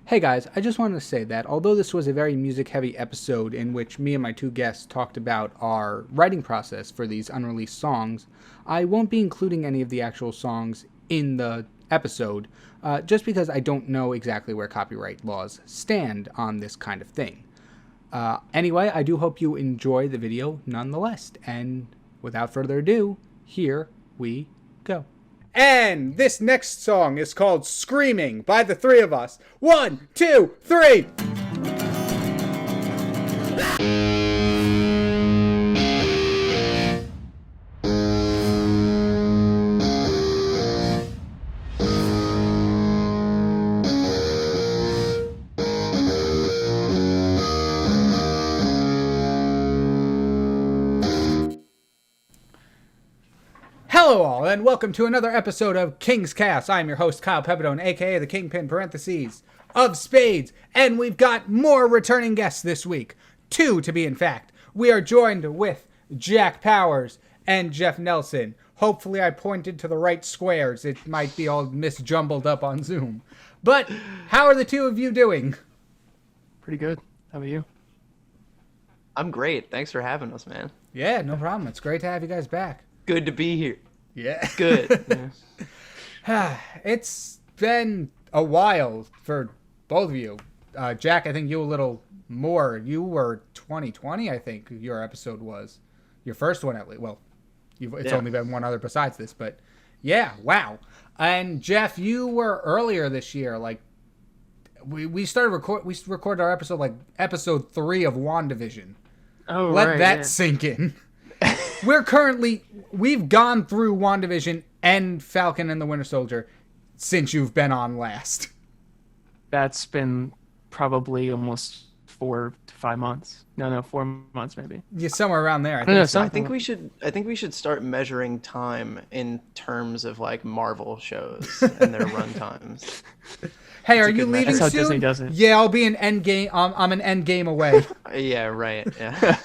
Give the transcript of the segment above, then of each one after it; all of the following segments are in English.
Hey guys, I just wanted to say that although this was a very music-heavy episode in which me and my two guests talked about our writing process for these unreleased songs, I won't be including any of the actual songs in the episode, just because I don't know exactly where copyright laws stand on this kind of thing. Anyway, I do hope you enjoy the video nonetheless, and without further ado, here we go. And this next song is called Screaming by the three of us. 1, 2, 3! Hello all, and welcome to another episode of King's Cast. I'm your host, Kyle Pepitone, aka the Kyng-Pin parentheses of Spades, and we've got more returning guests this week. 2, to be in fact. We are joined with Jack Powers and Jeff Nelson. Hopefully I pointed to the right squares. It might be all misjumbled up on Zoom. But how are the two of you doing? Pretty good. How about you? I'm great. Thanks for having us, man. Yeah, no problem. It's great to have you guys back. Good to be here. Yeah. Good. Yeah. It's been a while for both of you. Jack, I think you a little more. You were 2020, I think your episode was. Your first one, at least. Well, it's only been one other besides this, but yeah, wow. And Jeff, you were earlier this year. Like, we recorded our episode, like, episode 3 of WandaVision. Oh, Let that sink in. We've gone through WandaVision and Falcon and the Winter Soldier since you've been on last. That's been probably almost 4 to 5 months. No, 4 months maybe. Yeah, somewhere around there. I think we should start measuring time in terms of like Marvel shows and their run times. Hey, are you leaving soon? That's how Disney does it. Yeah, I'll be an Endgame. I'm an Endgame away. Yeah, right. Yeah.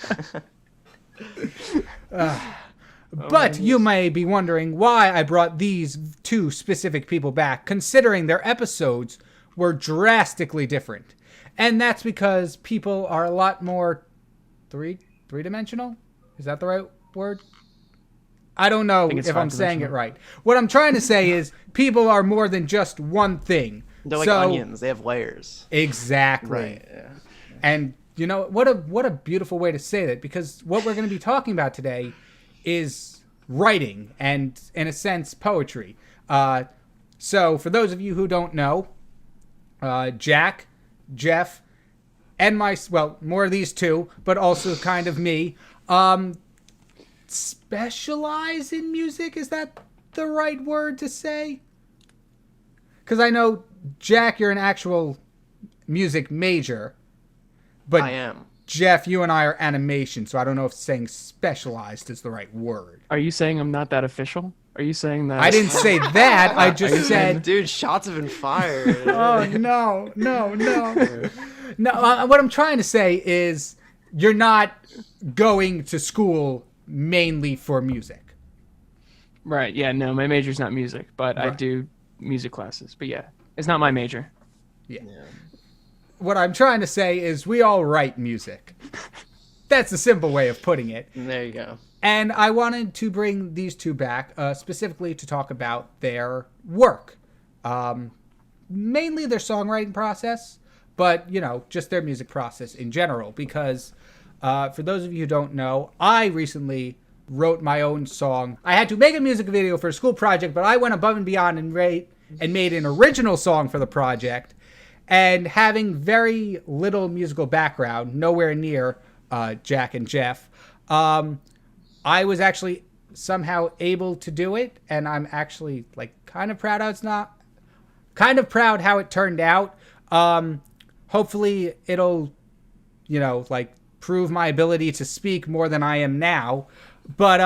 But you may be wondering why I brought these two specific people back, considering their episodes were drastically different. And that's because people are a lot more three-dimensional? Is that the right word? I don't know if I'm saying it right. What I'm trying to say is people are more than just one thing. They're like onions. They have layers. Exactly. Right. Yeah. And you know, what a beautiful way to say that, because what we're going to be talking about today is writing and, in a sense, poetry. So for those of you who don't know, Jack, Jeff, and more of these two, but also kind of me, specialize in music. Is that the right word to say? Because I know, Jack, you're an actual music major. But I am. Jeff, you and I are animation, so I don't know if saying specialized is the right word. Are you saying I'm not that official? Are you saying that? I didn't say that. I just said... Dude, shots have been fired. Oh, no. No, what I'm trying to say is you're not going to school mainly for music. Right, yeah, no, my major's not music, but right. I do music classes. But yeah, it's not my major. Yeah. What I'm trying to say is we all write music. That's a simple way of putting it. There you go. And I wanted to bring these two back specifically to talk about their work. Mainly their songwriting process, but, just their music process in general. Because for those of you who don't know, I recently wrote my own song. I had to make a music video for a school project, but I went above and beyond and made an original song for the project. And having very little musical background, nowhere near Jack and Jeff, I was actually somehow able to do it, and I'm actually kind of proud how it turned out. Hopefully it'll, prove my ability to speak more than I am now. But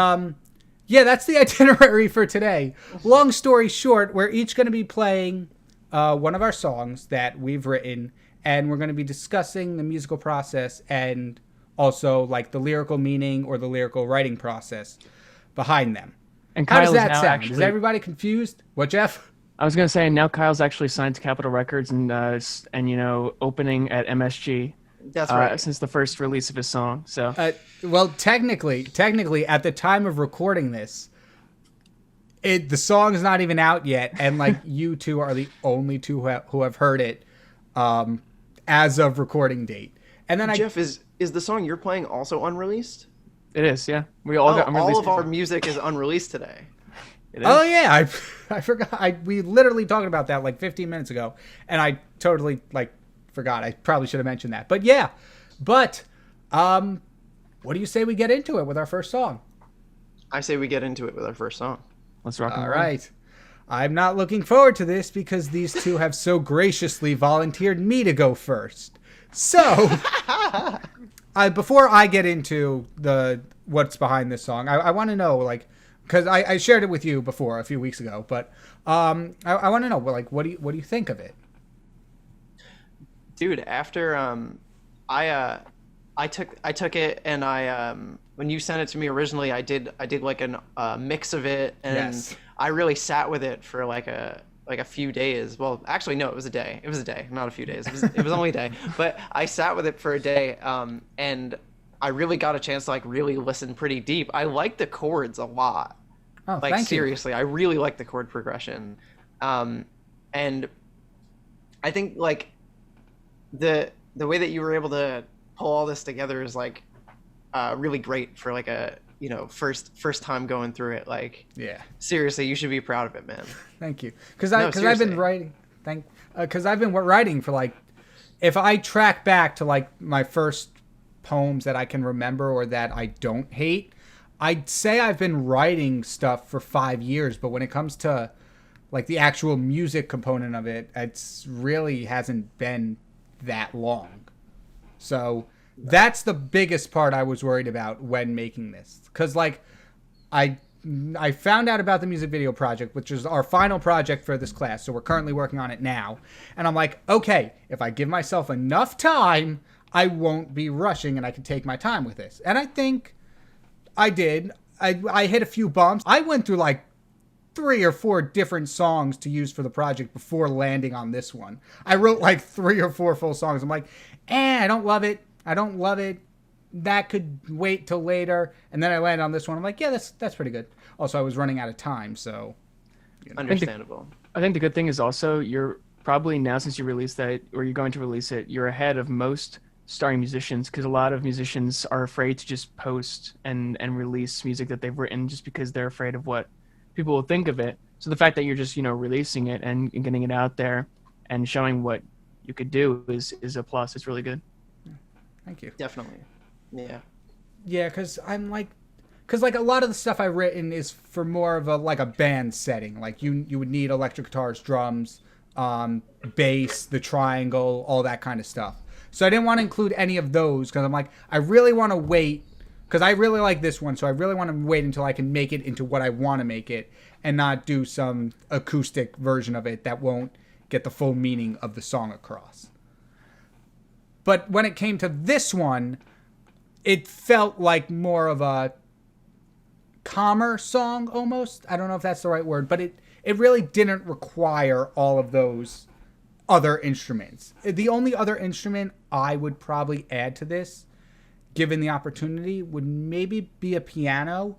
yeah, that's the itinerary for today. Long story short, we're each going to be playing one of our songs that we've written, and we're going to be discussing the musical process and also the lyrical meaning or the lyrical writing process behind them. And How Kyle does that is now sound? actually... Is everybody confused? What, Jeff? I was gonna say now Kyle's actually signed to Capitol Records and opening at MSG. That's right. Since the first release of his song. So Well, technically, at the time of recording this, the song is not even out yet, and like you two are the only two who have heard it as of recording date. And then Jeff, is the song you're playing also unreleased? it is, yeah. We all got All of our music is unreleased today. It is. Oh yeah, I forgot. We literally talked about that like 15 minutes ago, and I totally forgot. I probably should have mentioned that. But yeah, what do you say we get into it with our first song? I say we get into it with our first song. Let's rock and All roll. right. I'm not looking forward to this because these two have so graciously volunteered me to go first. So, before I get into what's behind this song, I want to know, because I shared it with you before a few weeks ago, but I want to know, what do you think of it? Dude, after I took it, and when you sent it to me originally, I did like a mix of it, and Yes. I really sat with it for like a few days. Well, actually, no, it was a day. It was a day, not a few days. It was only a day. But I sat with it for a day, and I really got a chance to really listen pretty deep. I like the chords a lot. Oh, thank you. Seriously, I really like the chord progression, and I think the way that you were able to pull all this together is really great for a first time going through it. Yeah. Seriously, you should be proud of it, man. Thank you. Because No, I've been seriously. writing. Because I've been writing for if I track back to my first poems that I can remember or that I don't hate, I'd say I've been writing stuff for 5 years. But when it comes to the actual music component of it, it's really hasn't been that long. So that's the biggest part I was worried about when making this. Because I found out about the music video project, which is our final project for this class. So we're currently working on it now. And I'm like, okay, if I give myself enough time, I won't be rushing and I can take my time with this. And I think I did. I hit a few bumps. I went through 3 or 4 different songs to use for the project before landing on this one. I wrote 3 or 4 full songs. I'm like, I don't love it. I don't love it. That could wait till later. And then I landed on this one. I'm like, yeah, that's pretty good. Also, I was running out of time, so. Understandable. I think the good thing is also you're probably now, since you released that, or you're going to release it, you're ahead of most starting musicians, because a lot of musicians are afraid to just post and release music that they've written just because they're afraid of what people will think of it. So the fact that you're just releasing it and getting it out there and showing what you could do is a plus. It's really good. Thank you. Definitely. Yeah. Yeah, because I'm because a lot of the stuff I've written is for more of a band setting. You would need electric guitars, drums, bass, the triangle, all that kind of stuff. So I didn't want to include any of those because I'm like, I really want to wait because I really like this one. So I really want to wait until I can make it into what I want to make it and not do some acoustic version of it that won't get the full meaning of the song across. But when it came to this one, it felt like more of a calmer song almost. I don't know if that's the right word, but it really didn't require all of those other instruments. The only other instrument I would probably add to this, given the opportunity, would maybe be a piano.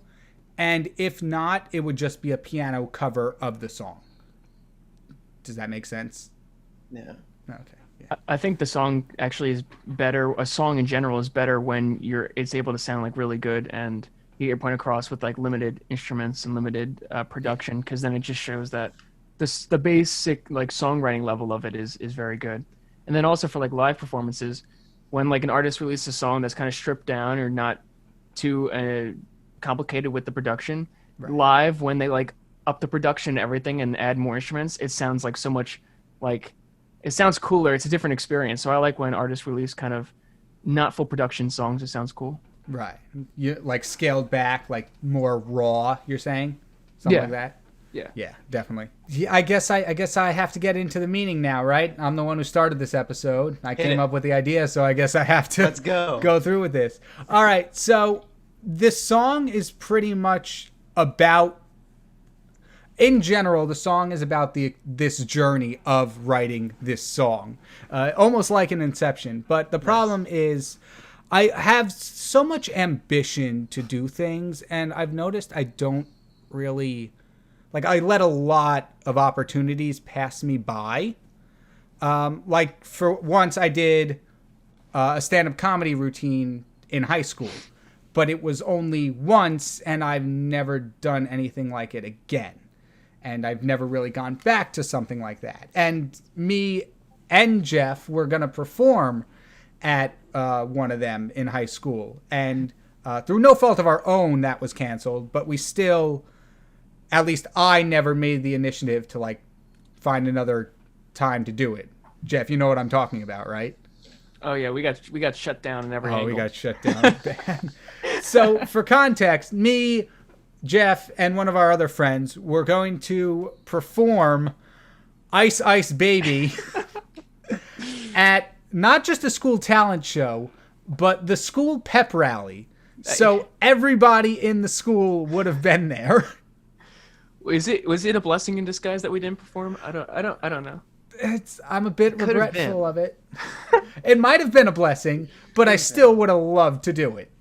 And if not, it would just be a piano cover of the song. Does that make sense? Yeah. Okay. Yeah. I think the song actually is better. A song in general is better when it's able to sound really good and get your point across with limited instruments and limited production, because then it just shows that the basic songwriting level of it is very good. And then also for live performances, when an artist releases a song that's kind of stripped down or not too complicated with the production, Right. live when they up the production and everything and add more instruments, it sounds so much it sounds cooler. It's a different experience. So I like when artists release kind of not full production songs. It sounds cool. Right. You scaled back, more raw, you're saying? Something Yeah. like that? Yeah. Yeah, definitely. Yeah, I guess I have to get into the meaning now, right? I'm the one who started this episode. I came it. up with the idea, so I guess I have to Let's go. go through with this. All right, so this song is pretty much about in general, the song is about this journey of writing this song, almost like an Inception. But the problem is, I have so much ambition to do things, and I've noticed I don't really I let a lot of opportunities pass me by. Like for once, I did a stand-up comedy routine in high school, but it was only once, and I've never done anything like it again. And I've never really gone back to something like that. And me and Jeff were going to perform at one of them in high school. And through no fault of our own, that was canceled. But we still, at least I never made the initiative to find another time to do it. Jeff, you know what I'm talking about, right? Oh yeah, we got shut down in every angle. We got shut down. So for context, me, Jeff, and one of our other friends were going to perform Ice Ice Baby at not just a school talent show, but the school pep rally. So everybody in the school would have been there. Was it a blessing in disguise that we didn't perform? I don't know. I'm a bit regretful of it. It might have been a blessing, but I still would have loved to do it.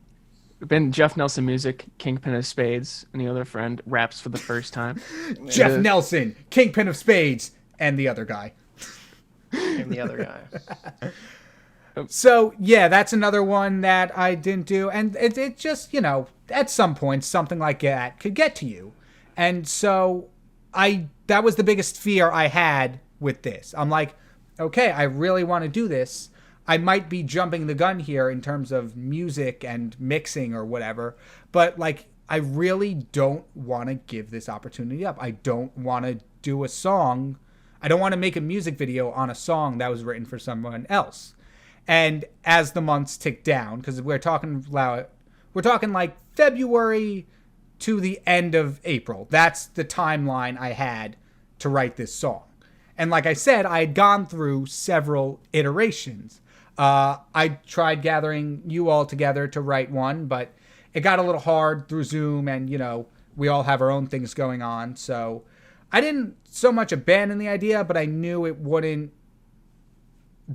Been Jeff Nelson music, Kyng-Pin of Spades, and the other friend raps for the first time. Jeff Nelson, Kyng-Pin of Spades, and the other guy. And the other guy. So, yeah, that's another one that I didn't do. And it just, at some point, something like that could get to you. And so that was the biggest fear I had with this. I'm like, okay, I really want to do this. I might be jumping the gun here in terms of music and mixing or whatever, but I really don't want to give this opportunity up. I don't want to do a song. I don't want to make a music video on a song that was written for someone else. And as the months tick down, because we're talking February to the end of April. That's the timeline I had to write this song. And like I said, I had gone through several iterations. I tried gathering you all together to write one, but it got a little hard through Zoom, and, we all have our own things going on. So I didn't so much abandon the idea, but I knew it wouldn't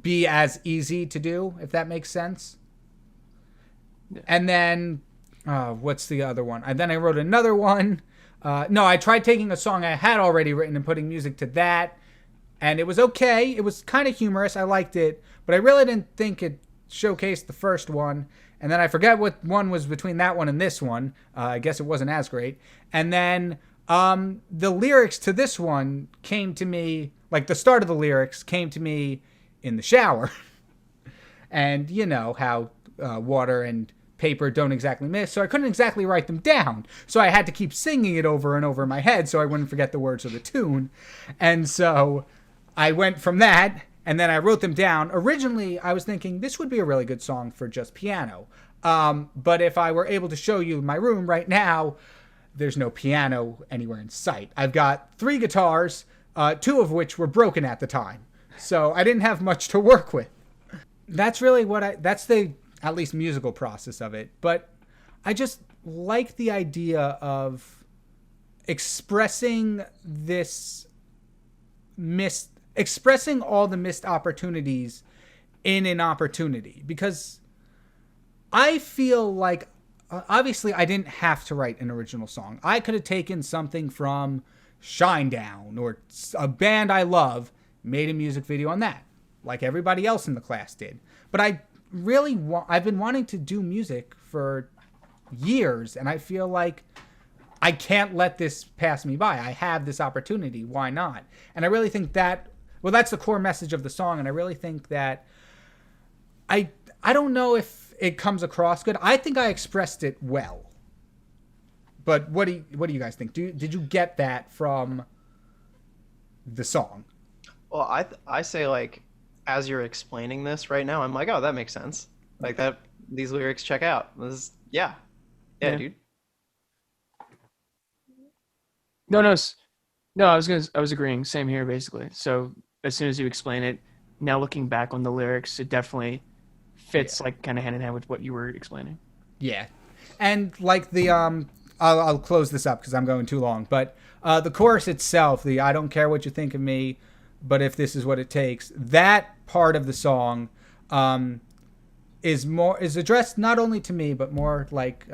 be as easy to do, if that makes sense. Yeah. And then, what's the other one? Then I wrote another one. I tried taking a song I had already written and putting music to that. And it was okay. It was kind of humorous. I liked it. But I really didn't think it showcased the first one. And then I forget what one was between that one and this one. I guess it wasn't as great. And then the lyrics to this one came to me, the start of the lyrics came to me in the shower. And you know how water and paper don't exactly mix. So I couldn't exactly write them down. So I had to keep singing it over and over in my head so I wouldn't forget the words of the tune. And so I went from that, and then I wrote them down. Originally, I was thinking this would be a really good song for just piano. But if I were able to show you my room right now, there's no piano anywhere in sight. I've got 3 guitars, 2 of which were broken at the time. So I didn't have much to work with. That's really that's the, at least, musical process of it. But I just like the idea of expressing expressing all the missed opportunities in an opportunity, because I feel like obviously I didn't have to write an original song. I could have taken something from Shinedown or a band I love, made a music video on that, like everybody else in the class did. But I've been wanting to do music for years, and I feel like I can't let this pass me by. I have this opportunity. Why not? And I really think that's the core message of the song. And I really think that I don't know if it comes across good. I think I expressed it well. But what do you guys think? Did you get that from the song? Well, I say, as you're explaining this right now, I'm like, oh, that makes sense. That, these lyrics check out. Yeah, dude. No, I was agreeing. Same here, basically. So as soon as you explain it, now looking back on the lyrics, it definitely fits kind of hand in hand with what you were explaining. Yeah. And the I'll close this up because I'm going too long. But the chorus itself, the "I don't care what you think of me, but if this is what it takes," that part of the song is addressed not only to me, but more like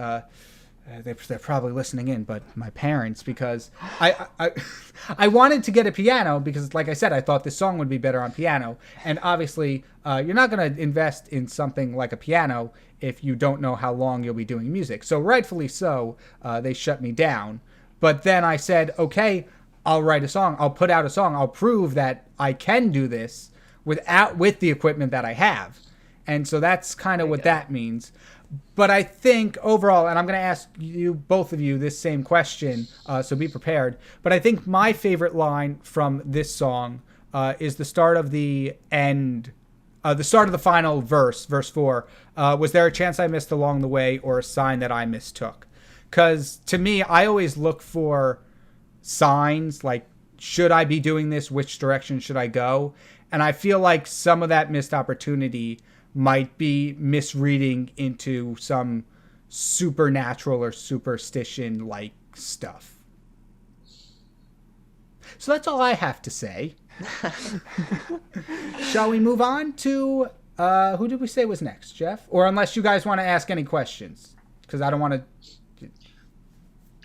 they're probably listening in, but my parents, because I wanted to get a piano because, like I said, I thought this song would be better on piano. And obviously, you're not going to invest in something like a piano if you don't know how long you'll be doing music. So rightfully so, they shut me down. But then I said, okay, I'll write a song. I'll put out a song. I'll prove that I can do this with the equipment that I have. And so that's kind of what that means. But I think overall, and I'm going to ask you, both of you, this same question, so be prepared. But I think my favorite line from this song is the start of the end, the start of the final verse 4. Was there a chance I missed along the way or a sign that I mistook? Because to me, I always look for signs like, should I be doing this? Which direction should I go? And I feel like some of that missed opportunity might be misreading into some supernatural or superstition-like stuff. So that's all I have to say. Shall we move on to, who did we say was next, Jeff? Or unless you guys want to ask any questions, because I don't want to...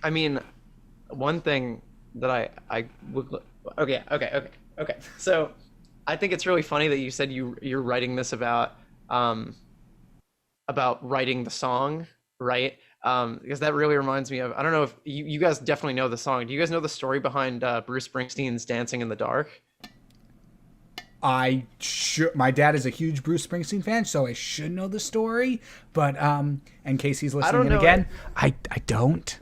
I mean, one thing that I would... Okay. So I think it's really funny that you said you're writing this about writing the song, right? Because that really reminds me of, I don't know if you guys definitely know the song. Do you guys know the story behind Bruce Springsteen's Dancing in the Dark? My dad is a huge Bruce Springsteen fan, so I should know the story. But in case he's listening in again, I don't.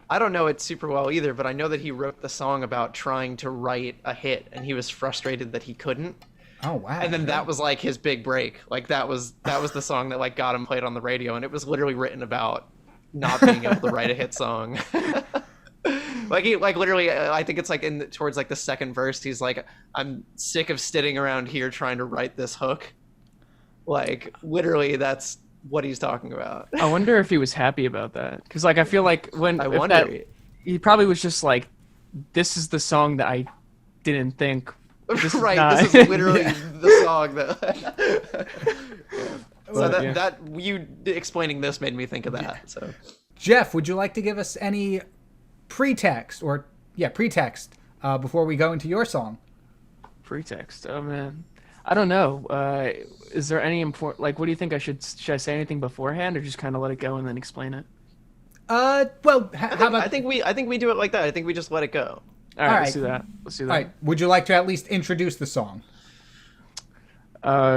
I don't know it super well either, but I know that he wrote the song about trying to write a hit, and he was frustrated that he couldn't. Oh wow! And then that was like his big break. Like that was the song that like got him played on the radio, and it was literally written about not being able to write a hit song. Literally, I think it's like towards like the second verse, he's like, "I'm sick of sitting around here trying to write this hook." Like literally, that's what he's talking about. I wonder if he was happy about that, because like I feel like he probably was just like, this is the song that I didn't think this this is literally the song that so that you explaining this made me think of that. So Jeff, would you like to give us any pretext before we go into your song? Pretext, oh man, I don't know. Is there any important, like, what do you think should I say anything beforehand, or just kind of let it go and then explain it? Well, how about... I think we do it like that. I think we just let it go. All right, let's do that. All right. Would you like to at least introduce the song?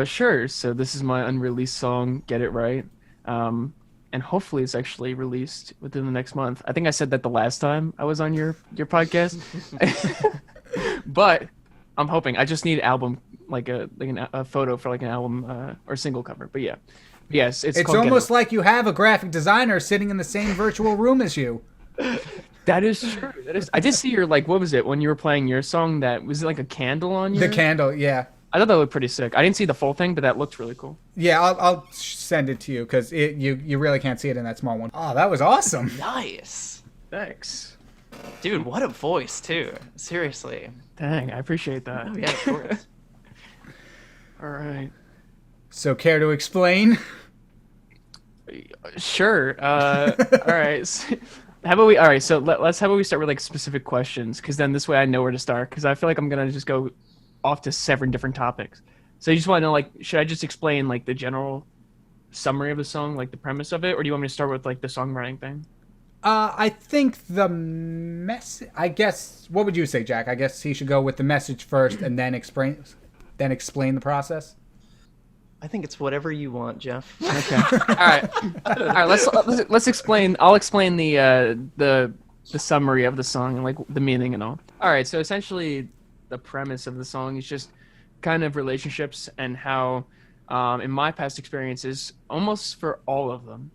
Sure. So this is my unreleased song, Get It Right. And hopefully it's actually released within the next month. I think I said that the last time I was on your podcast. But I'm hoping. I just need album, like a photo for like an album or single cover. But yeah. Yes, it's almost like you have a graphic designer sitting in the same virtual room as you. That is true. I did see your, like, what was it when you were playing your song? That was it like a candle on you? The candle, yeah. I thought that looked pretty sick. I didn't see the full thing, but that looked really cool. Yeah, I'll send it to you because you really can't see it in that small one. Oh, that was awesome. Nice. Thanks. Dude, what a voice too. Seriously. Dang, I appreciate that. Oh, yeah, of course. All right. So, care to explain? Sure. All right. So, how about we? All right. So how about we start with like specific questions? Because then this way I know where to start. Because I feel like I'm gonna just go off to 7 different topics. So you just want to know, like, should I just explain like the general summary of the song, like the premise of it, or do you want me to start with like the songwriting thing? I think I guess. What would you say, Jack? I guess he should go with the message first, and then explain the process. I think it's whatever you want, Jeff. Okay. All right. Let's explain. I'll explain the summary of the song and like the meaning and all. All right. So essentially, the premise of the song is just kind of relationships and how, in my past experiences, almost for all of them,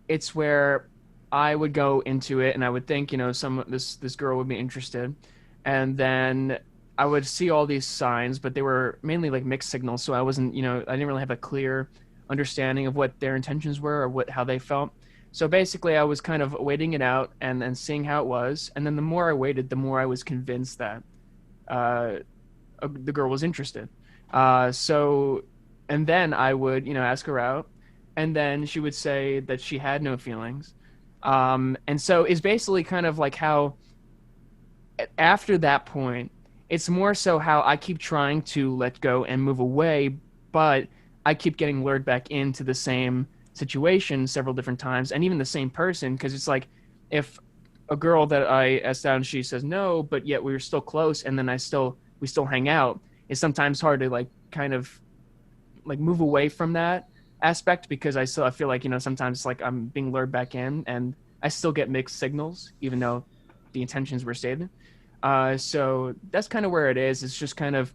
it's where I would go into it and I would think, this girl would be interested, and then I would see all these signs, but they were mainly like mixed signals. So I wasn't, I didn't really have a clear understanding of what their intentions were or how they felt. So basically, I was kind of waiting it out and then seeing how it was. And then the more I waited, the more I was convinced that the girl was interested. And then I would, ask her out, and then she would say that she had no feelings. And so it's basically kind of like how after that point, it's more so how I keep trying to let go and move away, but I keep getting lured back into the same situation several different times, and even the same person, because it's like if a girl that I asked out and she says no, but yet we were still close, and then we still hang out, it's sometimes hard to like kind of like move away from that aspect, because I feel like, sometimes like I'm being lured back in and I still get mixed signals even though the intentions were stated. So that's kind of where it is. It's just kind of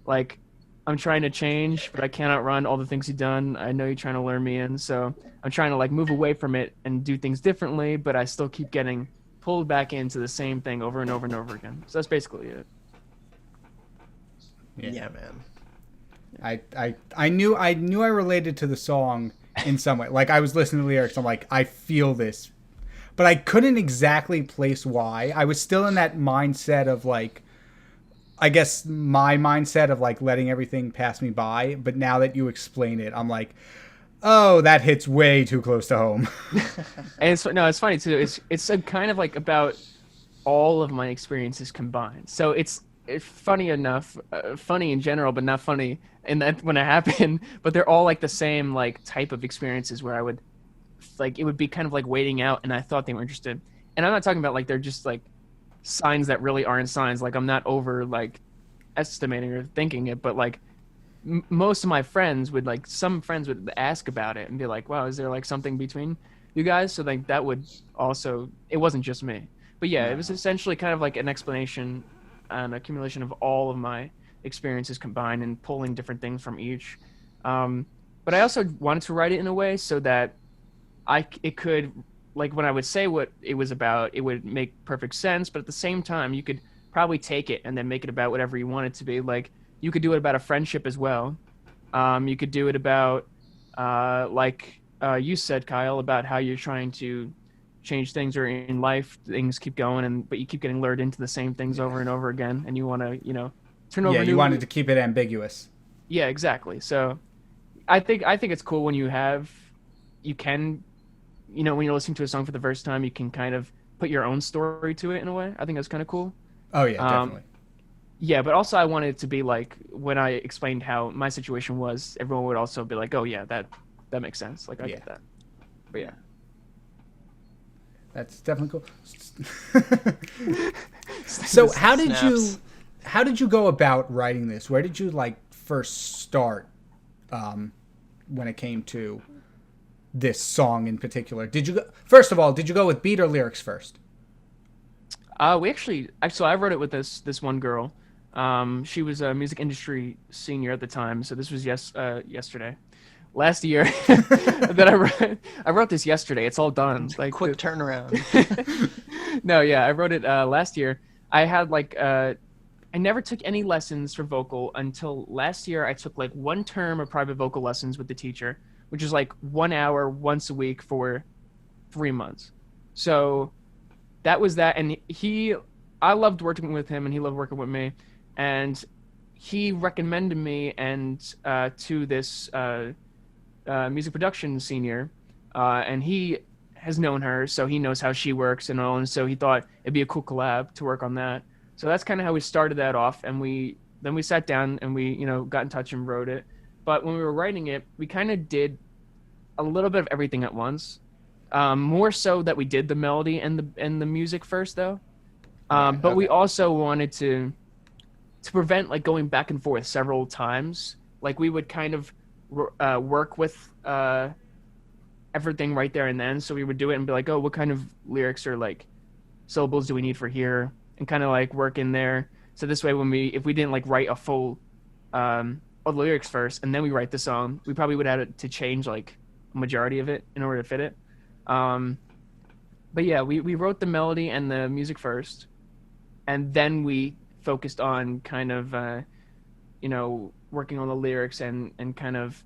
like I'm trying to change, but I can't outrun all the things you've done. I know you're trying to lure me in, so I'm trying to like move away from it and do things differently, but I still keep getting pulled back into the same thing over and over and over again. So that's basically it. Yeah, man. I knew I related to the song in some way. Like I was listening to the lyrics, I'm like, I feel this, but I couldn't exactly place why. I was still in that mindset of like, I guess my mindset of like letting everything pass me by. But now that you explain it, I'm like, oh, that hits way too close to home. And it's funny too. It's a kind of like about all of my experiences combined. So it's funny enough, funny in general, but not funny in that when it happened. But they're all like the same like type of experiences where I would like it would be kind of like waiting out, and I thought they were interested. And I'm not talking about like they're just like signs that really aren't signs. Like I'm not over like estimating or thinking it, but like most of my friends would like some friends would ask about it and be like, "Wow, is there like something between you guys?" So like that would also it wasn't just me, but yeah, it was essentially kind of like an explanation. An accumulation of all of my experiences combined and pulling different things from each. But I also wanted to write it in a way so that it could, like when I would say what it was about, it would make perfect sense. But at the same time, you could probably take it and then make it about whatever you want it to be. Like you could do it about a friendship as well. You could do it about, you said, Kyle, about how you're trying to change things, or in life things keep going but you keep getting lured into the same things over and over again, and you want to turn over you wanted to keep it ambiguous. Yeah, exactly. So I think it's cool when you can when you're listening to a song for the first time, you can kind of put your own story to it in a way. I think that's kind of cool. Oh yeah, definitely. Yeah, but also I wanted it to be like when I explained how my situation was, everyone would also be like, oh yeah, that makes sense, like I get that. But yeah, that's definitely cool. So how did you go about writing this? Where did you like first start when it came to this song in particular? First of all, did you go with beat or lyrics first? We actually I wrote it with this one girl. She was a music industry senior at the time, so this was yesterday. Last year that I wrote this yesterday. It's all done. Like quick turnaround. No, yeah, I wrote it last year. I had I never took any lessons for vocal until last year. I took like one term of private vocal lessons with the teacher, which is like 1 hour once a week for 3 months. So that was that. And I loved working with him and he loved working with me. And he recommended me to this music production senior, and he has known her, so he knows how she works and all, and so he thought it'd be a cool collab to work on that. So that's kind of how we started that off, and we sat down and we got in touch and wrote it. But when we were writing it, we kind of did a little bit of everything at once. More so that we did the melody and the music first, though. But we also wanted to prevent like going back and forth several times. Like we would kind of work with everything right there and then. So we would do it and be like, oh, what kind of lyrics or like syllables do we need for here, and kind of like work in there. So this way, if we didn't like write a full all the lyrics first and then we write the song, we probably would have to change like a majority of it in order to fit it. But yeah, we wrote the melody and the music first, and then we focused on kind of working on the lyrics and kind of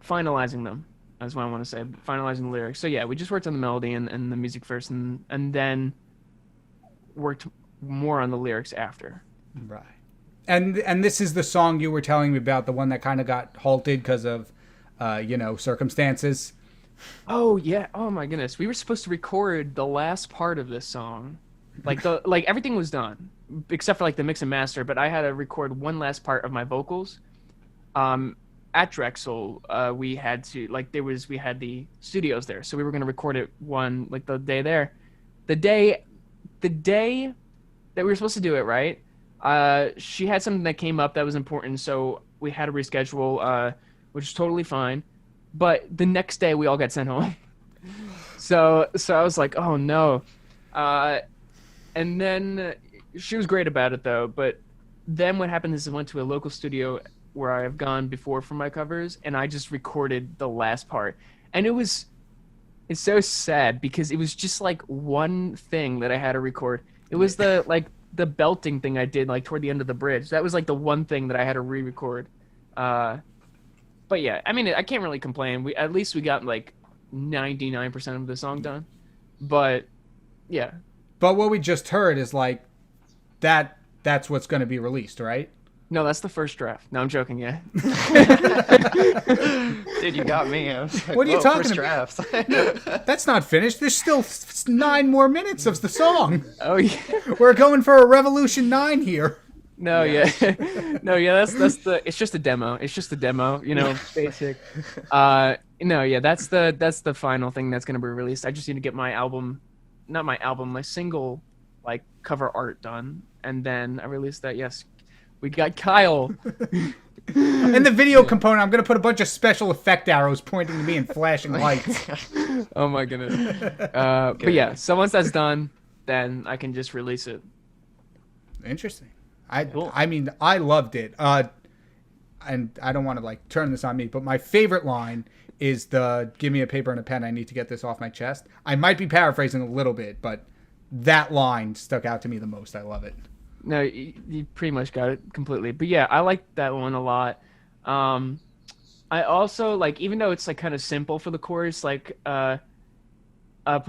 finalizing them. That's what I want to say. Finalizing the lyrics. So yeah, we just worked on the melody and the music first, and then worked more on the lyrics after. Right. And this is the song you were telling me about, the one that kind of got halted because of, circumstances. Oh yeah. Oh my goodness. We were supposed to record the last part of this song. Like everything was done except for like the mix and master, but I had to record one last part of my vocals. At Drexel, we had the studios there, so we were going to record it the day there. The day that we were supposed to do it, right? She had something that came up that was important, so we had to reschedule, which is totally fine. But the next day, we all got sent home. So I was like, oh no. And then she was great about it though. But then what happened is I went to a local studio where I have gone before for my covers, and I just recorded the last part. And it's so sad because it was just like one thing that I had to record. It was the belting thing I did like toward the end of the bridge. That was like the one thing that I had to re-record. But yeah, I mean, I can't really complain. At least we got like 99% of the song done. But yeah. But what we just heard is like that's what's going to be released, right? No, that's the first draft. No, I'm joking. Yeah. Dude, you got me. I was like, what are you talking about? That's not finished. There's still 9 more minutes of the song. Oh yeah. We're going for a Revolution 9 here. No, yeah. No, yeah, it's just a demo. It's just a demo, basic. No, yeah, that's the final thing that's going to be released. I just need to get my single like cover art done, and then I release that. Yes. We got Kyle. In the video component, I'm going to put a bunch of special effect arrows pointing to me and flashing lights. Oh my goodness. But yeah, so once that's done, then I can just release it. Interesting. I mean, I loved it. And I don't want to like turn this on me, but my favorite line is the "Give me a paper and a pen. I need to get this off my chest." I might be paraphrasing a little bit, but that line stuck out to me the most. I love it. No, you pretty much got it completely. But yeah, I like that one a lot. I also like, even though it's like kind of simple for the chorus, like play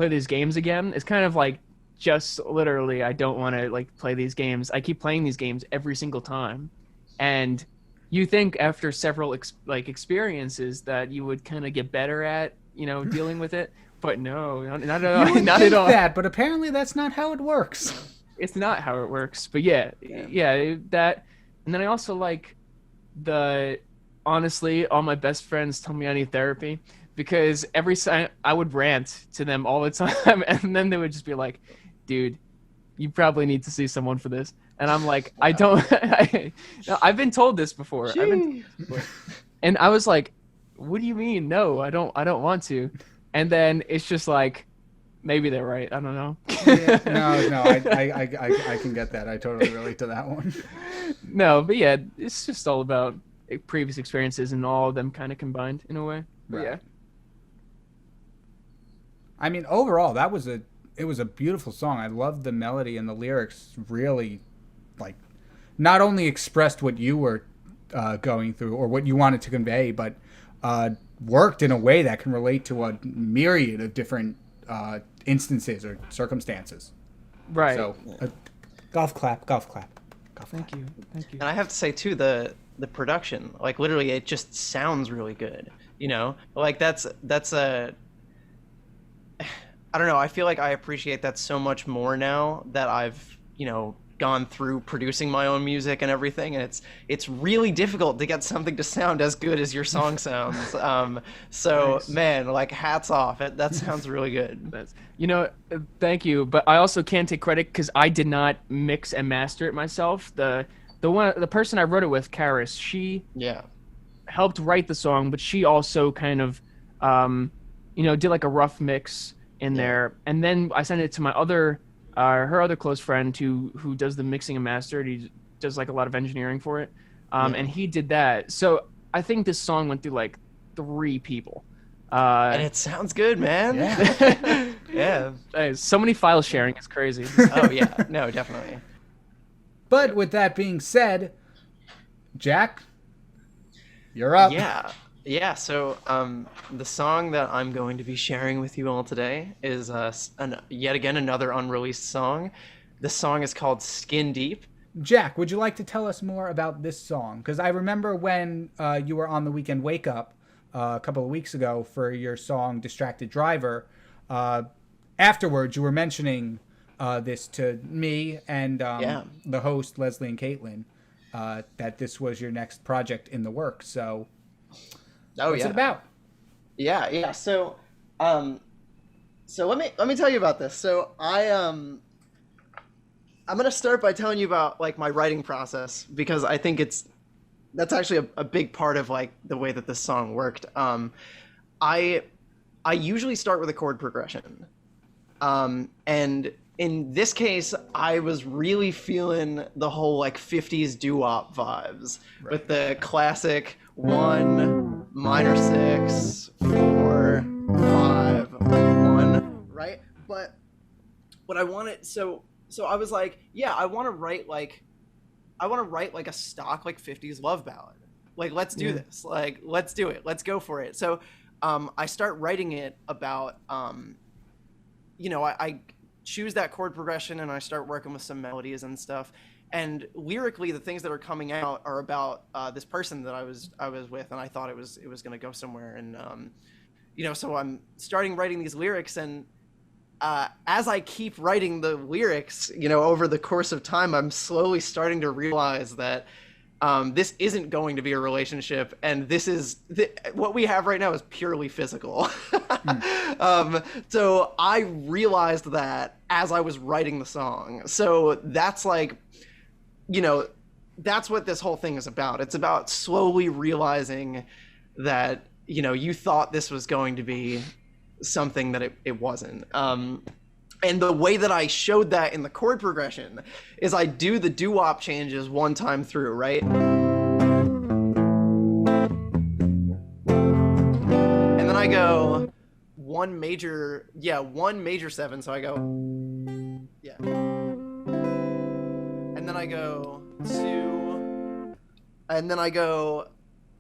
these games again. It's kind of like just literally, I don't want to like play these games. I keep playing these games every single time, and you think after several experiences that you would kind of get better at dealing with it, but no, not at all. You would not think at all. That, but apparently that's not how it works. It's not how it works, but yeah, that. And then I also like honestly, all my best friends tell me I need therapy, because every time I would rant to them all the time, and then they would just be like, dude, you probably need to see someone for this. And I'm like, I don't, I've been told this before. And I was like, what do you mean? No, I don't want to. And then it's just like, maybe they're right. I don't know. No, I can get that. I totally relate to that one. No, but yeah, it's just all about previous experiences and all of them kind of combined in a way. But right. Yeah. I mean, overall, it was a beautiful song. I loved the melody, and the lyrics really, like, not only expressed what you were going through or what you wanted to convey, but worked in a way that can relate to a myriad of different instances or circumstances. Right. So, golf clap. Thank you. And I have to say too, the production, like literally, it just sounds really good. Like that's a. I don't know. I feel like I appreciate that so much more now that I've gone through producing my own music and everything, and it's really difficult to get something to sound as good as your song sounds. So nice. Man, like hats off. That sounds really good. Thank you, but I also can't take credit because I did not mix and master it myself. The person I wrote it with, Karis, she helped write the song, but she also kind of did like a rough mix in there, and then I sent it to my her other close friend who does the mixing and master. He does like a lot of engineering for it, and he did that. So I think this song went through like 3 people, and it sounds good, man. Yeah. Yeah. So many file sharing, it's crazy. Oh yeah, no, definitely. But with that being said, Jack, you're up. Yeah, so the song that I'm going to be sharing with you all today is yet again another unreleased song. The song is called Skin Deep. Jack, would you like to tell us more about this song? Because I remember when you were on the Weekend Wake Up a couple of weeks ago for your song Distracted Driver, afterwards you were mentioning this to me and the host, Leslie and Caitlin, that this was your next project in the works. So what's it about? Yeah. So let me tell you about this. So I'm gonna start by telling you about like my writing process, because I think that's actually a big part of like the way that this song worked. I usually start with a chord progression, and in this case, I was really feeling the whole like 50s doo-wop vibes, right, with the classic 1 minor 6 4 5 1, right? But what I wanted, so I was like, yeah, I want to write like a stock like 50s love ballad. Like, let's do this. Like, let's do it. Let's go for it. So I start writing it about I choose that chord progression and I start working with some melodies and stuff. And lyrically, the things that are coming out are about this person that I was with, and I thought it was going to go somewhere. And so I'm starting writing these lyrics, and as I keep writing the lyrics, over the course of time, I'm slowly starting to realize that this isn't going to be a relationship, and what we have right now is purely physical. So I realized that as I was writing the song. So that's like, that's what this whole thing is about. It's about slowly realizing that, you thought this was going to be something that it wasn't. And the way that I showed that in the chord progression is I do the doo-wop changes one time through, right? And then I go one major 7, so I go, yeah. And then I go 2, and then I go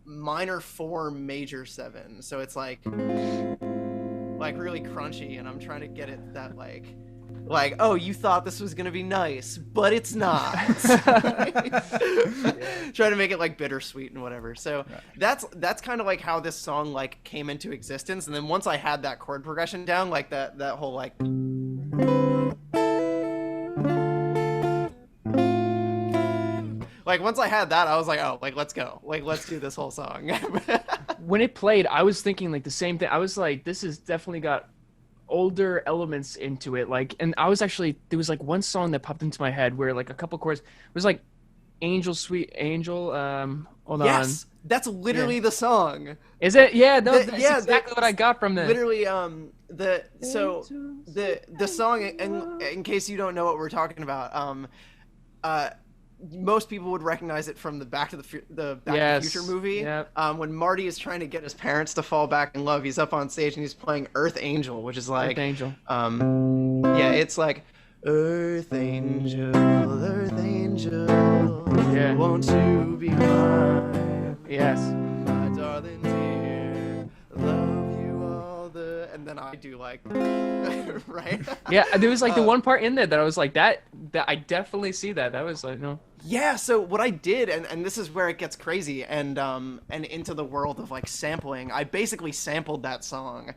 minor 4 major 7. So it's like really crunchy, and I'm trying to get it that like, oh, you thought this was gonna be nice, but it's not. Trying to make it like bittersweet and whatever. So that's kind of like how this song like came into existence. And then once I had that chord progression down, like that whole like, once I had that, I was like, oh, like, let's go, like, let's do this whole song. When it played, I was thinking like the same thing. I was like, this has definitely got older elements into it. Like, and I was actually, there was like one song that popped into my head where like a couple chords, it was like Angel, Sweet Angel. Hold on. Yes, that's literally the song. Is it? Yeah, no, that's exactly what I got from that. Literally, the song, in case you don't know what we're talking about, most people would recognize it from the Back to the Future movie. Yep. When Marty is trying to get his parents to fall back in love, he's up on stage and he's playing Earth Angel, which is like Earth Angel. It's like Earth Angel, won't you be mine? Yes. My darling dear, love you all the, and then I do like, right? Yeah, there was like the one part in there that I was like, that I definitely see that. That was like, no. Yeah, so what I did, and this is where it gets crazy, and into the world of like sampling, I basically sampled that song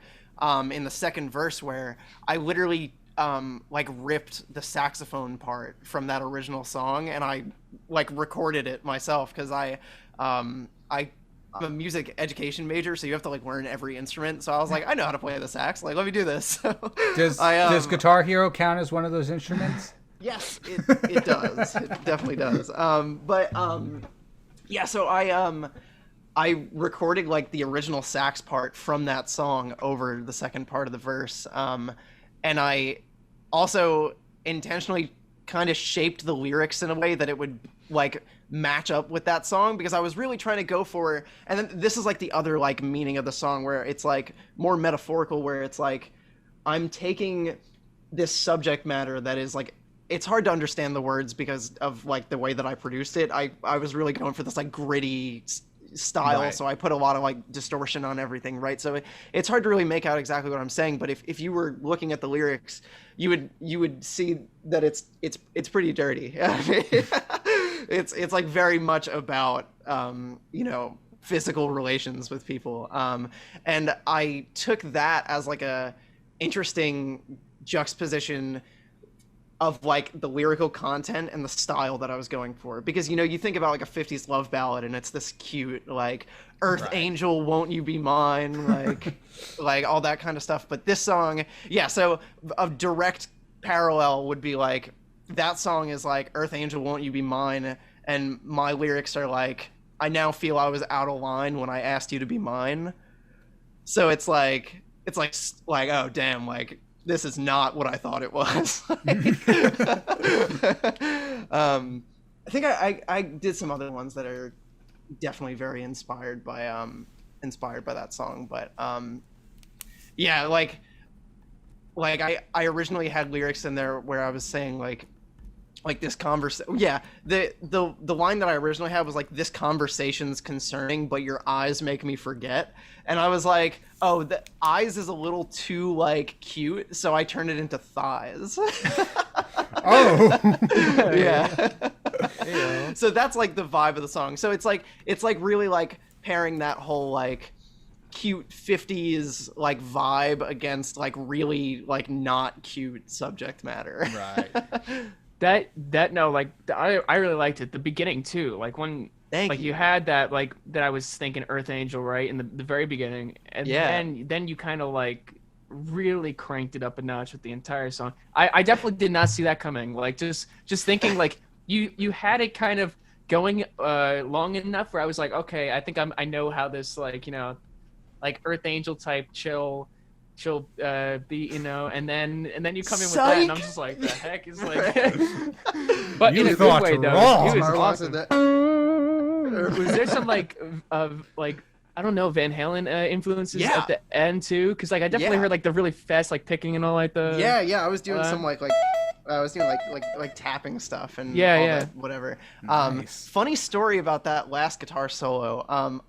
in the second verse, where I literally like ripped the saxophone part from that original song, and I like recorded it myself, because I'm a music education major, so you have to like learn every instrument. So I was like, I know how to play the sax. Like, let me do this. Does Guitar Hero count as one of those instruments? Yes, it does. It definitely does. Yeah. So I recorded like the original sax part from that song over the second part of the verse, and I also intentionally kind of shaped the lyrics in a way that it would like match up with that song, because I was really trying to go for, and then this is like the other like meaning of the song, where it's like more metaphorical, where it's like I'm taking this subject matter that is like, it's hard to understand the words because of like the way that I produced it. I was really going for this like gritty, style, Right. so I put a lot of like distortion on everything, right? So it's hard to really make out exactly what I'm saying, but if you were looking at the lyrics, you would see that it's pretty dirty. It's like very much about physical relations with people, and I took that as like a interesting juxtaposition of like the lyrical content and the style that I was going for, because you think about like a 50s love ballad and it's this cute like Earth Right. Angel, won't you be mine, like like all that kind of stuff. But this song, yeah, so a direct parallel would be like that song is like Earth Angel, won't you be mine, and my lyrics are like I now feel I was out of line when I asked you to be mine. So it's like oh damn, like this is not what I thought it was. I think I did some other ones that are definitely very inspired by that song, but yeah, like I originally had lyrics in there where I was saying like this conversation. Yeah, the line that I originally had was like, this conversation's concerning, but your eyes make me forget. And I was like, oh, the eyes is a little too like cute, so I turned it into thighs. Oh. Yeah. Yeah. So that's like the vibe of the song. So it's like really like pairing that whole like cute 50s like vibe against like really like not cute subject matter. Right. I really liked it. The beginning too, like when Thank you had that like that I was thinking Earth Angel right in the very beginning, and Yeah. then you kind of like really cranked it up a notch with the entire song. I definitely did not see that coming. Like just thinking like you had it kind of going long enough where I was like, okay, I think I know how this like like Earth Angel type chill beat, and then you come in with that, and I'm just like, the heck is like, but You in a good thought way though. wrong. He was Marlowe awesome. said that. Was there some like I don't know, Van Halen influences Yeah. at the end too? Because like I definitely Yeah. heard like the really fast like picking and all like the Yeah, I was doing some like I was doing like tapping stuff and Yeah, all yeah. that, whatever. Nice. Funny story about that last guitar solo.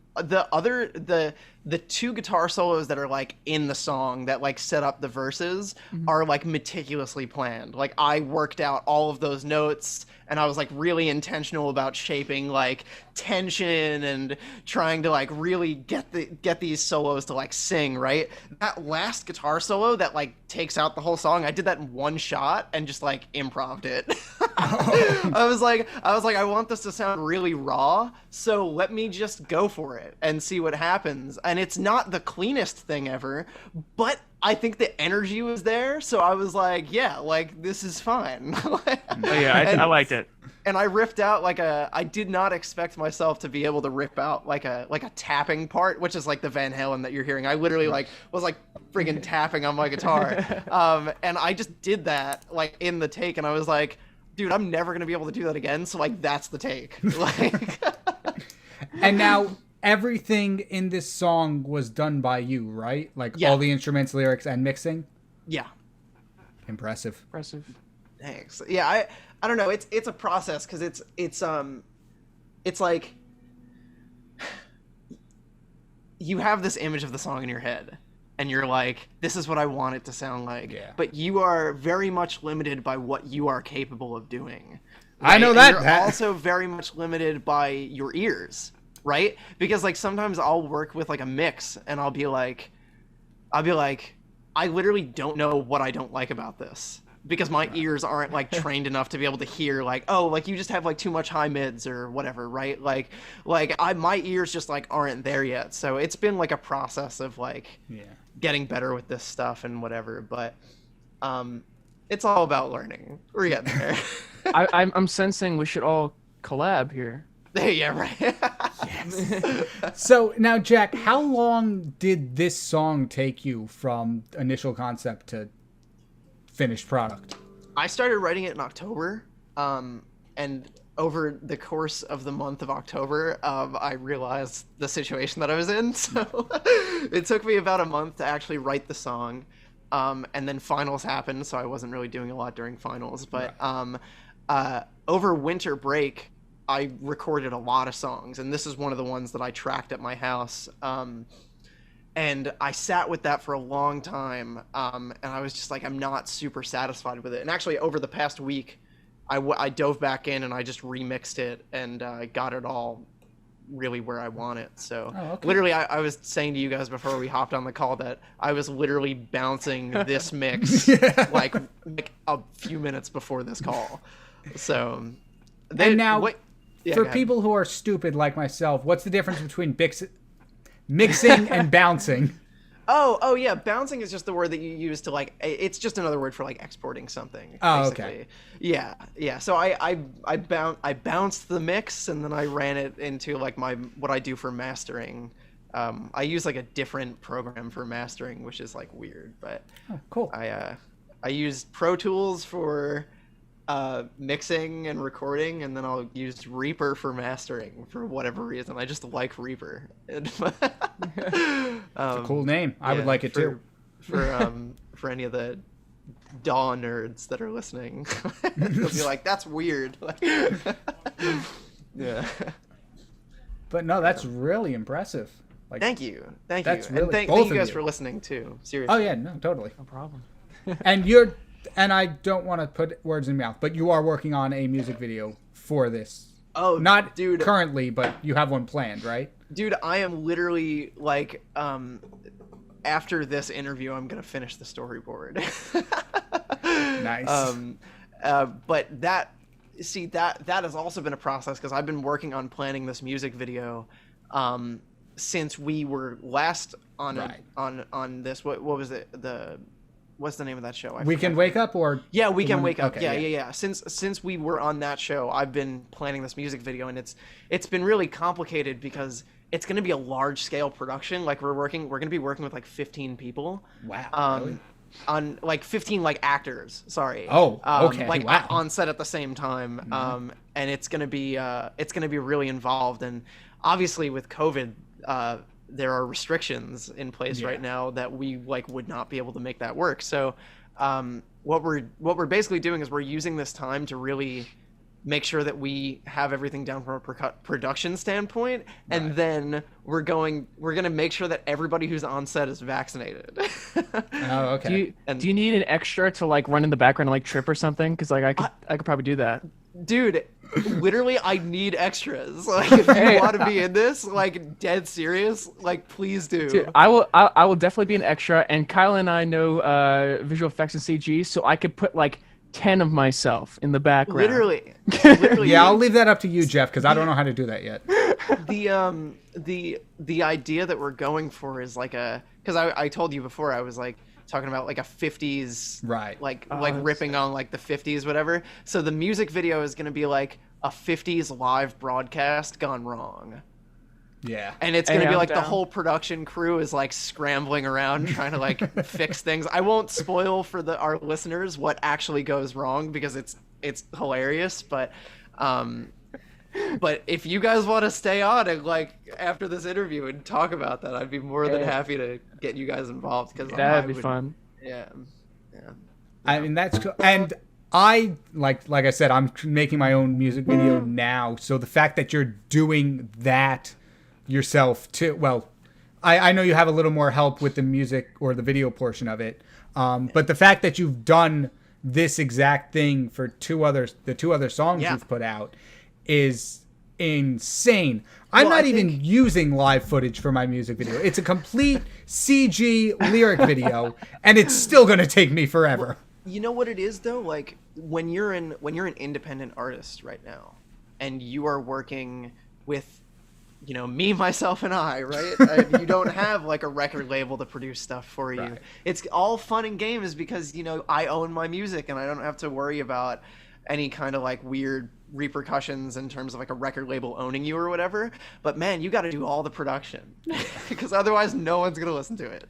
The two guitar solos that are like in the song that like set up the verses are like meticulously planned. Like I worked out all of those notes, and I was like really intentional about shaping like tension and trying to like really get these solos to like sing right. That last guitar solo that like takes out the whole song, I did that in one shot and just like improv'd it. I was like I want this to sound really raw, so let me just go for it and see what happens. And it's not the cleanest thing ever, but I think the energy was there, so I was like, yeah, like this is fine. Oh yeah, I liked it. And I ripped out like I did not expect myself to be able to rip out like a tapping part, which is like the Van Halen that you're hearing. I literally like was like friggin' tapping on my guitar. And I just did that like in the take, and I was like, dude, I'm never gonna be able to do that again, so like that's the take. Like And now everything in this song was done by you, right? Like Yeah. all the instruments, lyrics, and mixing? yeah. Impressive. Impressive. Thanks. Yeah, I don't know. It's a process, because it's like you have this image of the song in your head, and you're like, this is what I want it to sound like. Yeah. But you are very much limited by what you are capable of doing. I know And that. you're also very much limited by your ears, right? Because like sometimes I'll work with like a mix, and I'll be like, I literally don't know what I don't like about this, because my ears aren't like trained enough to be able to hear like, oh, like you just have like too much high mids or whatever, right? Like my ears just like aren't there yet. So it's been like a process of like Yeah. getting better with this stuff and whatever, but it's all about learning. We're getting there. I'm sensing we should all collab here. Yeah, right. So now, Jack, how long did this song take you from initial concept to finished product? I started writing it in October, and over the course of the month of October, I realized the situation that I was in. So it took me about a month to actually write the song, and then finals happened, so I wasn't really doing a lot during finals. But over winter break, I recorded a lot of songs, and this is one of the ones that I tracked at my house. And I sat with that for a long time, and I was just like, I'm not super satisfied with it. And actually, over the past week, I dove back in and I just remixed it and got it all really where I want it. So literally, I was saying to you guys before we hopped on the call that I was literally bouncing this mix like a few minutes before this call. So and now, for people who are stupid like myself, what's the difference between mixing and bouncing? Oh yeah, bouncing is just the word that you use to like. It's just another word for like exporting something. Oh, basically. okay. Yeah. So I bounced the mix and then I ran it into like what I do for mastering. I use like a different program for mastering, which is like weird, but cool. I use Pro Tools for mixing and recording, and then I'll use Reaper for mastering for whatever reason. I just like Reaper. It's a cool name. I would like it too. For any of the DAW nerds that are listening, they'll be like, "That's weird." Yeah. But no, that's really impressive. Like, thank you. That's really, and thank you guys for listening too. Seriously. Oh yeah, no, totally. No problem. And I don't want to put words in your mouth, but you are working on a music video for this. Oh, not dude, currently, but you have one planned, right? Dude, I am literally like, after this interview, I'm gonna finish the storyboard. Nice. But that has also been a process because I've been working on planning this music video, since we were last on this. What was it? What's the name of that show? Weekend Wake Up or? Yeah, Weekend Wake Up. Okay, yeah. Since we were on that show, I've been planning this music video, and it's been really complicated because it's going to be a large scale production. Like we're going to be working with like 15 people. Wow. Really? On like 15 like actors. Sorry. Oh, okay. Like wow. on set at the same time. Mm-hmm. And it's going to be really involved. And obviously with COVID, there are restrictions in place right now that we like would not be able to make that work. So what we're basically doing is we're using this time to really make sure that we have everything down from a production standpoint, and then we're gonna make sure that everybody who's on set is vaccinated. Oh, okay. Do you need an extra to like run in the background and like trip or something? Because like I could probably do that. Dude, literally, I need extras. Like, if you want to be in this, like, dead serious, like, please do. Dude, I will definitely be an extra. And Kyle and I know visual effects and CG, so I could put like 10 of myself in the background. Literally. Yeah, I'll leave that up to you, Jeff, because I don't know how to do that yet. The idea that we're going for is like because I told you before, I was like talking about like a 50s, right? Like ripping on like the 50s, whatever. So the music video is going to be like a 50s live broadcast gone wrong. Yeah. And it's going to be like the whole production crew is like scrambling around trying to like fix things. I won't spoil for our listeners what actually goes wrong because it's hilarious, but if you guys want to stay on and like after this interview and talk about that, I'd be more than happy to get you guys involved because that'd be fun. Yeah. I mean that's cool. And I like I said, I'm making my own music video now. So the fact that you're doing that yourself too, well, I know you have a little more help with the music or the video portion of it, but the fact that you've done this exact thing for the two other songs you've put out is insane. I'm not even using live footage for my music video. It's a complete CG lyric video, and it's still going to take me forever. Well, you know what it is though? Like when you're an independent artist right now, and you are working with, you know, me, myself, and I, right? And you don't have like a record label to produce stuff for you. Right. It's all fun and games because, you know, I own my music and I don't have to worry about any kind of like weird repercussions in terms of like a record label owning you or whatever. But man, you got to do all the production because otherwise no one's gonna listen to it.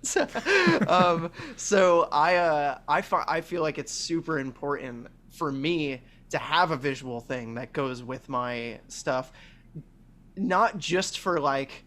So I feel like it's super important for me to have a visual thing that goes with my stuff, not just for like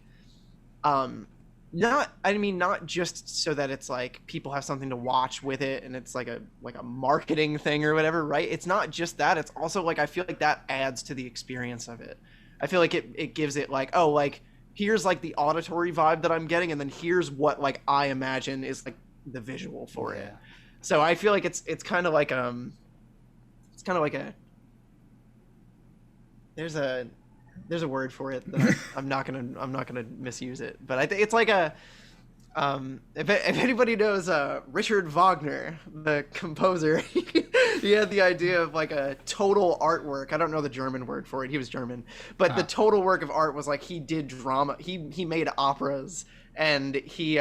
not just so that it's like people have something to watch with it and it's like a marketing thing or whatever, right? It's not just that. It's also like I feel like that adds to the experience of it. I feel like it gives it like, oh, like here's like the auditory vibe that I'm getting, and then here's what like I imagine is like the visual for it. So I feel like it's kind of like a there's a word for it that I'm not gonna misuse it, but I think it's like a if anybody knows Richard Wagner, the composer, he had the idea of like a total artwork. I don't know the German word for it. He was German, but the total work of art was like he did drama. He made operas, and he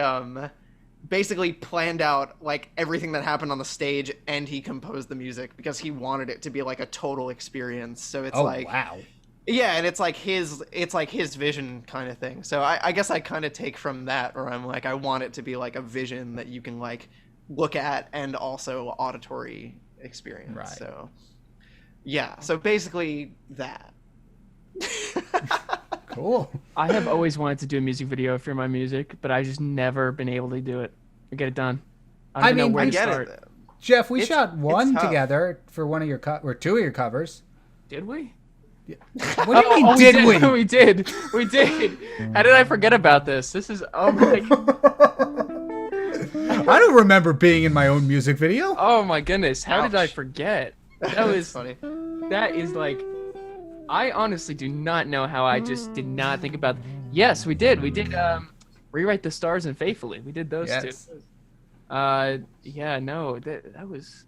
basically planned out like everything that happened on the stage, and he composed the music because he wanted it to be like a total experience. So it's wow. Yeah, and it's like his vision kind of thing. So I guess I kind of take from that, or I'm like, I want it to be like a vision that you can like look at and also auditory experience. Right. So yeah, so basically that. Cool. I have always wanted to do a music video for my music, but I just never been able to do it or get it done. I don't know where to start. It. Jeff, we shot one tough. together for one of your or two of your covers. Did we? What do you mean, did we? We did. We did. How did I forget about this? This is oh my. I don't remember being in my own music video. Oh my goodness! How did I Ouch. forget? That was funny. That is like. I honestly do not know how I just did not think about. Yes, we did. We did. Rewrite the Stars and Faithfully. We did those two. Yeah. No. That was.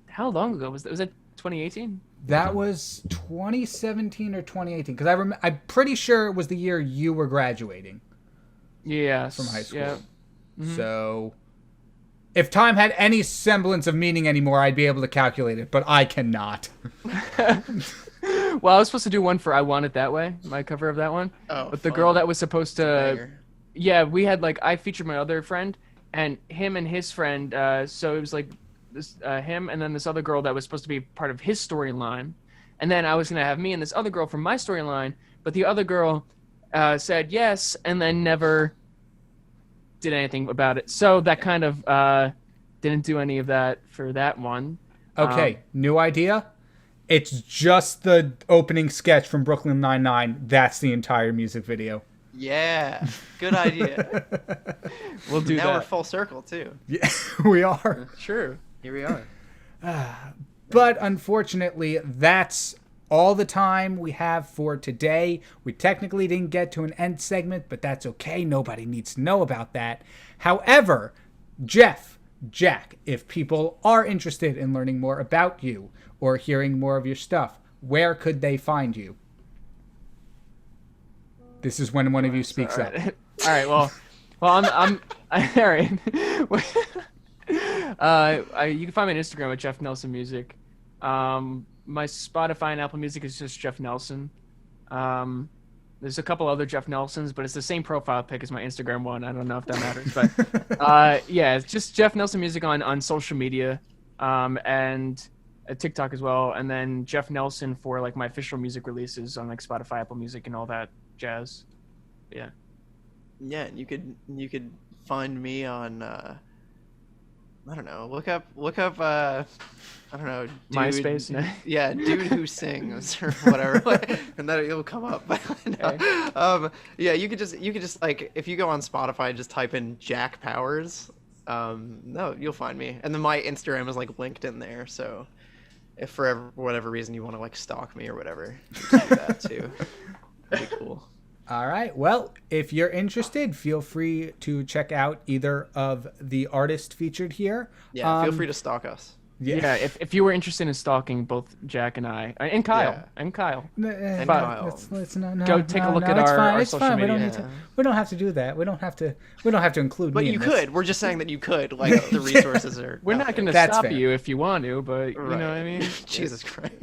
How long ago was that? Was that 2018? That was 2017 or 2018 because I'm pretty sure it was the year you were graduating. Yes. From high school. Yeah. Mm-hmm. So if time had any semblance of meaning anymore, I'd be able to calculate it, but I cannot. Well, I was supposed to do one for I Want It That Way, my cover of that one. Oh, but the fun. girl that was supposed to Banger. Yeah, we had like I featured my other friend and him and his friend, so it was like this him and then this other girl that was supposed to be part of his storyline. And then I was going to have me and this other girl from my storyline, but the other girl said yes and then never did anything about it. So that kind of didn't do any of that for that one. Okay, new idea. It's just the opening sketch from Brooklyn Nine-Nine. That's the entire music video. Yeah, good idea. We'll do now that. we're full circle too. Yeah, we are. Sure. Here we are. But unfortunately, that's all the time we have for today. We technically didn't get to an end segment, but that's okay. Nobody needs to know about that. However, Jeff, Jack, if people are interested in learning more about you or hearing more of your stuff, where could they find you? This is when one of you speaks up. All right. Well, I'm all right. You can find me on Instagram at Jeff Nelson Music. My Spotify and Apple Music is just Jeff Nelson. There's a couple other Jeff Nelsons, but it's the same profile pic as my Instagram one. I don't know if that matters, but yeah, it's just Jeff Nelson Music on social media, and TikTok as well, and then Jeff Nelson for like my official music releases on like Spotify, Apple Music, and all that jazz. Yeah. Yeah, and you could find me on I don't know. Look up I don't know, dude, MySpace. No. Yeah, dude who sings or whatever, and then it'll come up. No. Yeah, you could just like if you go on Spotify and just type in Jack Powers, no, you'll find me. And then my Instagram is like linked in there, so if for whatever reason you want to like stalk me or whatever, you can do that too. That'd be cool. All right. Well, if you're interested, feel free to check out either of the artists featured here. Yeah, feel free to stalk us. Yeah, if you were interested in stalking both Jack and I, and Kyle, Yeah. and Kyle. And But- Kyle. Let's no, Go take a look at it's our- fine. our It's social fine. We don't media. need to. We don't have to do that. We don't have to include But me you in this. could. We're just saying that you could. Like the resources are. We're out not there. going to That's stop fair. you if you want to, but you know what I mean? Jesus Christ.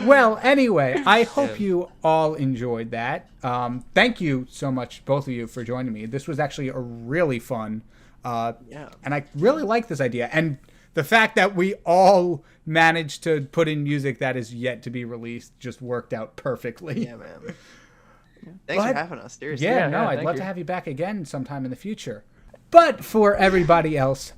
Well, anyway, I hope you all enjoyed that. Thank you so much, both of you, for joining me. This was actually a really fun, Yeah. and I really like this idea. And the fact that we all managed to put in music that is yet to be released just worked out perfectly. Yeah, man. Thanks But- for having us. Seriously. Yeah, Yeah, no, yeah, I'd thank love you. to have you back again sometime in the future. But for everybody else,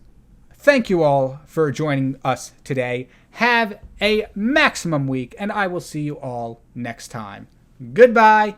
thank you all for joining us today. Have a maximum week, and I will see you all next time. Goodbye.